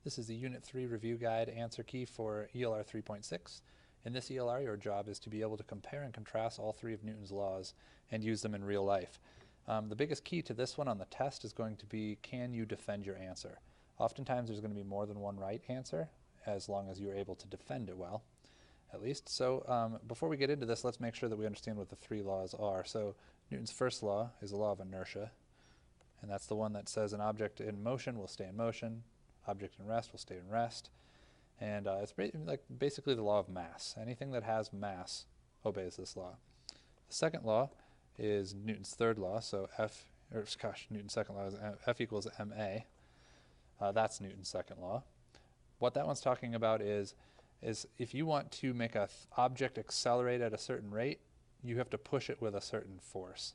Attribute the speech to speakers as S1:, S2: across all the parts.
S1: This is the Unit 3 Review Guide answer key for ELR 3.6. In this ELR, your job is to be able to compare and contrast all three of Newton's laws and use them in real life. The biggest key to this one on the test is going to be, can you defend your answer? Oftentimes there's going to be more than one right answer, as long as you're able to defend it well, at least. So before we get into this, let's make sure that we understand what the three laws are. So Newton's first law is the law of inertia, and that's the one that says an object in motion will stay in motion, object in rest will stay in rest, and it's basically the law of mass. Anything that has mass obeys this law. The second law is Newton's third law, so Newton's second law is F equals ma. That's Newton's second law. What that one's talking about is if you want to make an object accelerate at a certain rate, you have to push it with a certain force,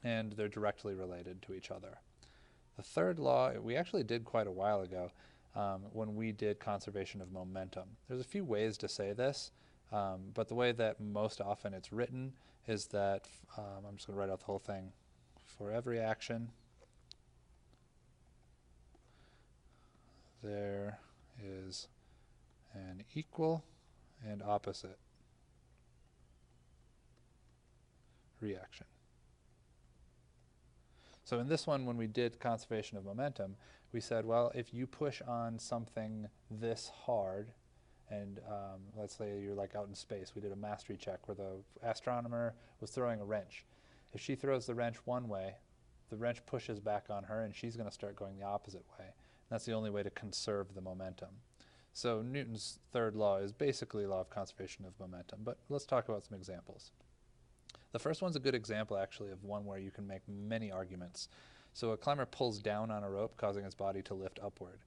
S1: and they're directly related to each other. The third law we actually did quite a while ago when we did conservation of momentum. There's a few ways to say this, but the way that most often it's written is that, I'm just going to write out the whole thing. For every action, there is an equal and opposite reaction. So in this one, when we did conservation of momentum, we said, well, if you push on something this hard, and let's say you're like out in space, we did a mastery check where the astronomer was throwing a wrench. If she throws the wrench one way, the wrench pushes back on her, and she's going to start going the opposite way. And that's the only way to conserve the momentum. So Newton's third law is basically law of conservation of momentum, but let's talk about some examples. The first one's a good example, actually, of one where you can make many arguments. So a climber pulls down on a rope, causing his body to lift upward.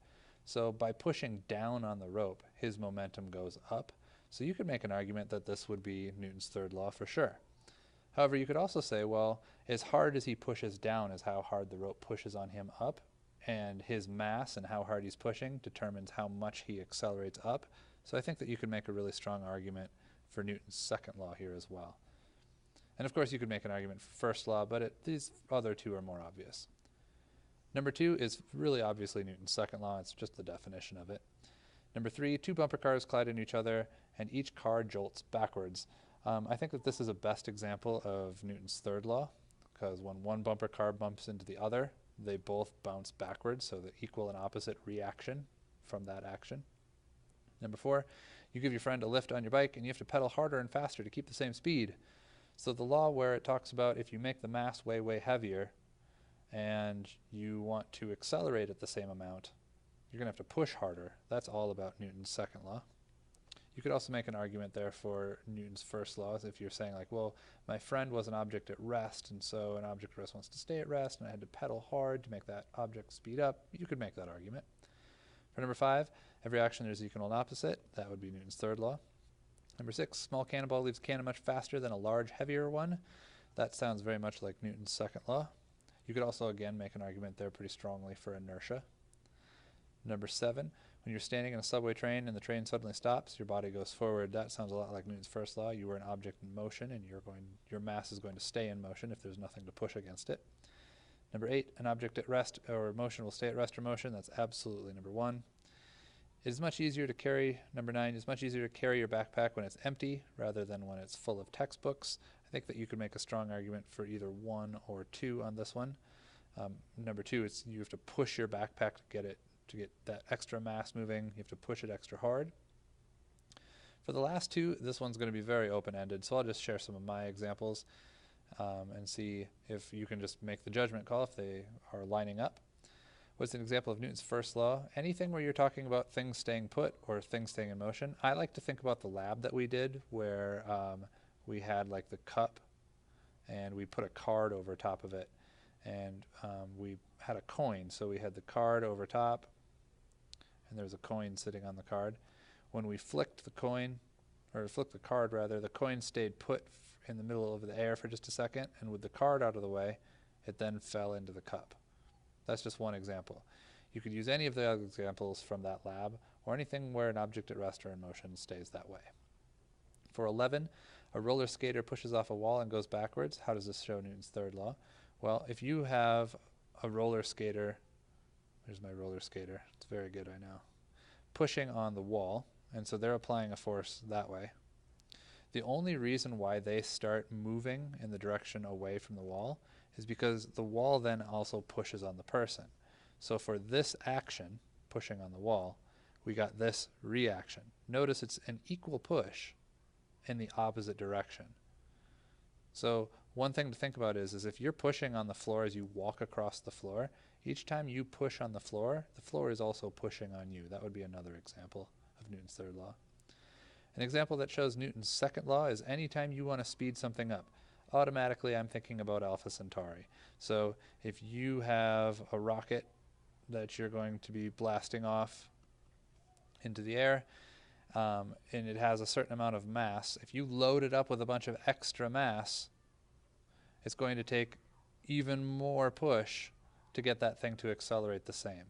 S1: So by pushing down on the rope, his momentum goes up. So you could make an argument that this would be Newton's third law for sure. However, you could also say, well, as hard as he pushes down is how hard the rope pushes on him up, and his mass and how hard he's pushing determines how much he accelerates up. So I think that you could make a really strong argument for Newton's second law here as well. And of course you could make an argument for first law, but these other two are more obvious. Number two is really obviously Newton's second law. It's just the definition of it. Number three, two bumper cars collide into each other and each car jolts backwards. I think that this is a best example of Newton's third law, because when one bumper car bumps into the other, they both bounce backwards, so the equal and opposite reaction from that action. Number four, you give your friend a lift on your bike and you have to pedal harder and faster to keep the same speed. So the law where it talks about if you make the mass way, way heavier and you want to accelerate at the same amount, you're going to have to push harder. That's all about Newton's second law. You could also make an argument there for Newton's first law if you're saying like, well, my friend was an object at rest, and so an object at rest wants to stay at rest, and I had to pedal hard to make that object speed up. You could make that argument. For number five, every action there's equal and opposite. That would be Newton's third law. Number six, small cannonball leaves cannon much faster than a large, heavier one. That sounds very much like Newton's second law. You could also, again, make an argument there pretty strongly for inertia. Number seven, when you're standing in a subway train and the train suddenly stops, your body goes forward. That sounds a lot like Newton's first law. You were an object in motion, and your mass is going to stay in motion if there's nothing to push against it. Number eight, an object at rest or motion will stay at rest or motion. That's absolutely number one. It is much easier to carry, number nine, it's much easier to carry your backpack when it's empty rather than when it's full of textbooks. I think that you could make a strong argument for either one or two on this one. Number two, it's you have to push your backpack to get that extra mass moving. You have to push it extra hard. For the last two, this one's going to be very open-ended, so I'll just share some of my examples and see if you can just make the judgment call if they are lining up. What's an example of Newton's first law? Anything where you're talking about things staying put or things staying in motion. I like to think about the lab that we did where we had like the cup and we put a card over top of it, and we had a coin. So we had the card over top and there was a coin sitting on the card. When we flicked the coin, or flicked the card rather, the coin stayed put in the middle of the air for just a second, and with the card out of the way, it then fell into the cup. That's just one example. You could use any of the other examples from that lab, or anything where an object at rest or in motion stays that way. For 11, a roller skater pushes off a wall and goes backwards. How does this show Newton's third law? Well, if you have a roller skater, There's my roller skater. It's very good, I know. Pushing on the wall, and so they're applying a force that way. The only reason why they start moving in the direction away from the wall is because the wall then also pushes on the person. So for this action, pushing on the wall, we got this reaction. Notice it's an equal push in the opposite direction. So one thing to think about is if you're pushing on the floor as you walk across the floor, each time you push on the floor is also pushing on you. That would be another example of Newton's third law. An example that shows Newton's second law is anytime you want to speed something up. Automatically I'm thinking about Alpha Centauri. So if you have a rocket that you're going to be blasting off into the air, and it has a certain amount of mass, if you load it up with a bunch of extra mass, it's going to take even more push to get that thing to accelerate the same.